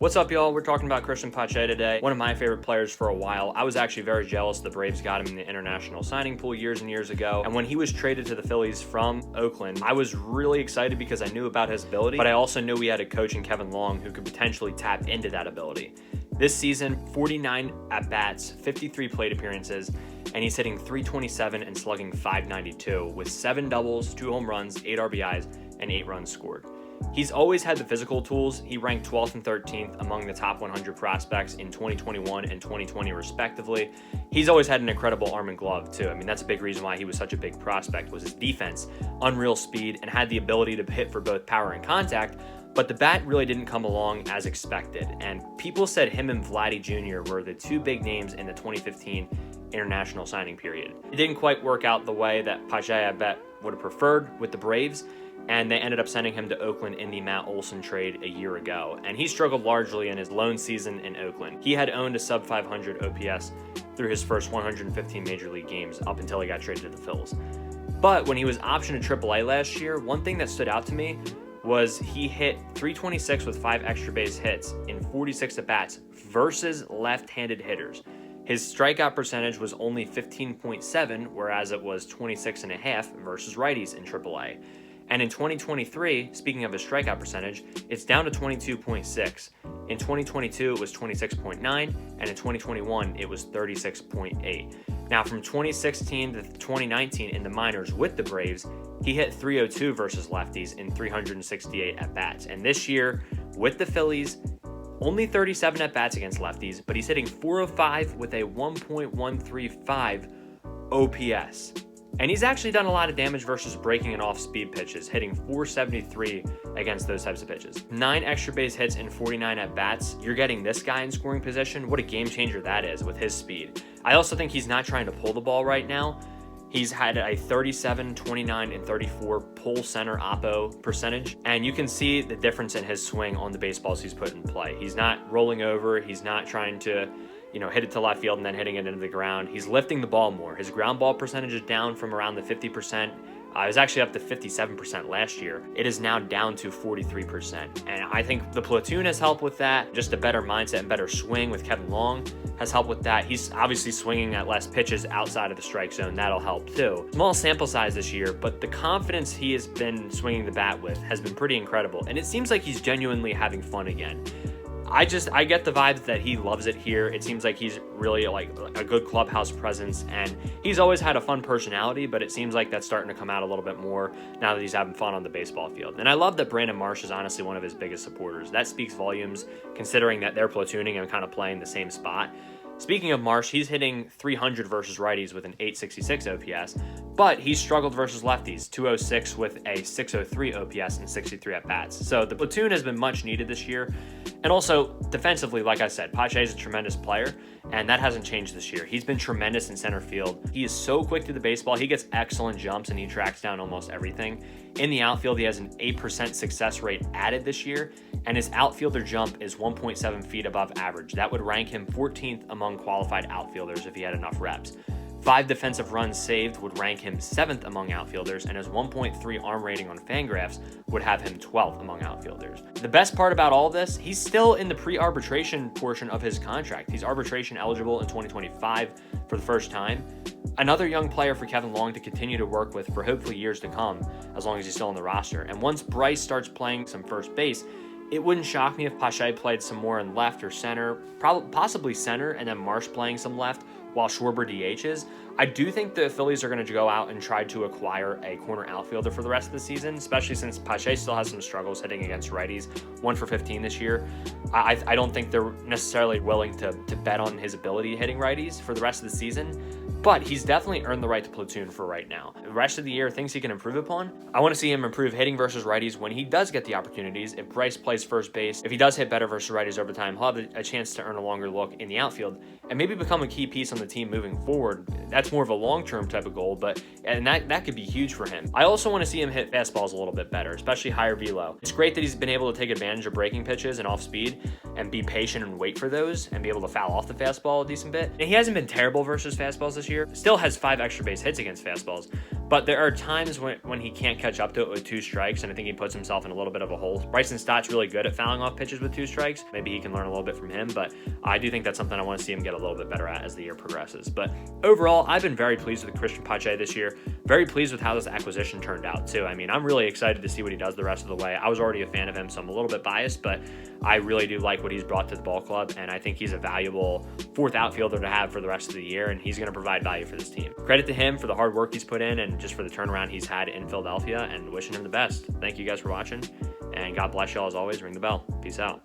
What's up, y'all? We're talking about Cristian Pache today. One of my favorite players for a while. I was actually very jealous the Braves got him in the international signing pool years and years ago. And when he was traded to the Phillies from Oakland, I was really excited because I knew about his ability, but I also knew we had a coach in Kevin Long who could potentially tap into that ability. This season, 49 at-bats, 53 plate appearances, and he's hitting .327 and slugging .592 with 7 doubles, 2 home runs, 8 RBIs, and 8 runs scored. He's always had the physical tools. He ranked 12th and 13th among the top 100 prospects in 2021 and 2020 respectively. He's always had an incredible arm and glove too. I mean, that's a big reason why he was such a big prospect, was his defense, unreal speed, and had the ability to hit for both power and contact. But the bat really didn't come along as expected, and people said him and Vladdy Jr. were the two big names in the 2015 international signing period. It didn't quite work out the way that Pache, I bet, would have preferred with the Braves, and they ended up sending him to Oakland in the Matt Olson trade a year ago. And he struggled largely in his lone season in Oakland. He had owned a sub 500 OPS through his first 115 major league games up until he got traded to the Phillies. But when he was optioned to AAA last year, one thing that stood out to me was he hit .326 with 5 extra base hits in 46 at-bats versus left-handed hitters. His strikeout percentage was only 15.7, whereas it was 26.5 versus righties in AAA. And in 2023, speaking of his strikeout percentage, it's down to 22.6. In 2022, it was 26.9, and in 2021, it was 36.8. Now, from 2016 to 2019 in the minors with the Braves, he hit .302 versus lefties in 368 at-bats. And this year, with the Phillies, only 37 at-bats against lefties, but he's hitting .405 with a 1.135 OPS. And he's actually done a lot of damage versus breaking and off-speed pitches, hitting .473 against those types of pitches. 9 extra base hits in 49 at-bats. You're getting this guy in scoring position. What a game changer that is with his speed. I also think he's not trying to pull the ball right now. He's had a 37, 29, and 34 pull center oppo percentage, and you can see the difference in his swing on the baseballs he's put in play. He's not rolling over. He's not trying to hit it to left field and then hitting it into the ground. He's lifting the ball more. His ground ball percentage is down from around the 50%. It was actually up to 57% last year. It is now down to 43%. And I think the platoon has helped with that. Just a better mindset and better swing with Kevin Long has helped with that. He's obviously swinging at less pitches outside of the strike zone. That'll help too. Small sample size this year, but the confidence he has been swinging the bat with has been pretty incredible. And it seems like he's genuinely having fun again. I get the vibes that he loves it here. It seems like he's really like a good clubhouse presence, and he's always had a fun personality, but it seems like that's starting to come out a little bit more now that he's having fun on the baseball field. And I love that Brandon Marsh is honestly one of his biggest supporters. That speaks volumes considering that they're platooning and kind of playing the same spot. Speaking of Marsh, he's hitting .300 versus righties with an .866 OPS, but he's struggled versus lefties, .206 with a .603 OPS and 63 at-bats. So the platoon has been much needed this year. And also, defensively, like I said, Pache is a tremendous player, and that hasn't changed this year. He's been tremendous in center field. He is so quick to the baseball. He gets excellent jumps, and he tracks down almost everything. In the outfield, he has an 8% success rate added this year, and his outfielder jump is 1.7 feet above average. That would rank him 14th among qualified outfielders if he had enough reps. 5 defensive runs saved would rank him 7th among outfielders, and his 1.3 arm rating on Fangraphs would have him 12th among outfielders. The best part about all this, he's still in the pre-arbitration portion of his contract. He's arbitration eligible in 2025 for the first time. Another young player for Kevin Long to continue to work with for hopefully years to come, as long as he's still on the roster. And once Bryce starts playing some first base, it wouldn't shock me if Pache played some more in left or center, possibly center, and then Marsh playing some left while Schwarber DHs. I do think the Phillies are going to go out and try to acquire a corner outfielder for the rest of the season, especially since Pache still has some struggles hitting against righties, 1 for 15 this year. I don't think they're necessarily willing to bet on his ability hitting righties for the rest of the season, but he's definitely earned the right to platoon for right now. The rest of the year, things he can improve upon. I want to see him improve hitting versus righties when he does get the opportunities. If Bryce plays first base, if he does hit better versus righties over time, he'll have a chance to earn a longer look in the outfield and maybe become a key piece on the team moving forward. That's more of a long-term type of goal, and that could be huge for him. I also want to see him hit fastballs a little bit better, especially higher velo. It's great that he's been able to take advantage of breaking pitches and off speed and be patient and wait for those and be able to foul off the fastball a decent bit. And he hasn't been terrible versus fastballs this year. Still has 5 extra base hits against fastballs, but there are times when he can't catch up to it with 2 strikes, and I think he puts himself in a little bit of a hole. Bryson Stott's really good at fouling off pitches with 2 strikes. Maybe he can learn a little bit from him, but I do think that's something I want to see him get a little bit better at as the year progresses. But overall, I've been very pleased with Cristian Pache this year. Very pleased with how this acquisition turned out, too. I mean, I'm really excited to see what he does the rest of the way. I was already a fan of him, so I'm a little bit biased, but I really do like what he's brought to the ball club, and I think he's a valuable 4th outfielder to have for the rest of the year, and he's going to provide value for this team. Credit to him for the hard work he's put in and just for the turnaround he's had in Philadelphia, and wishing him the best. Thank you guys for watching, and God bless y'all as always. Ring the bell. Peace out.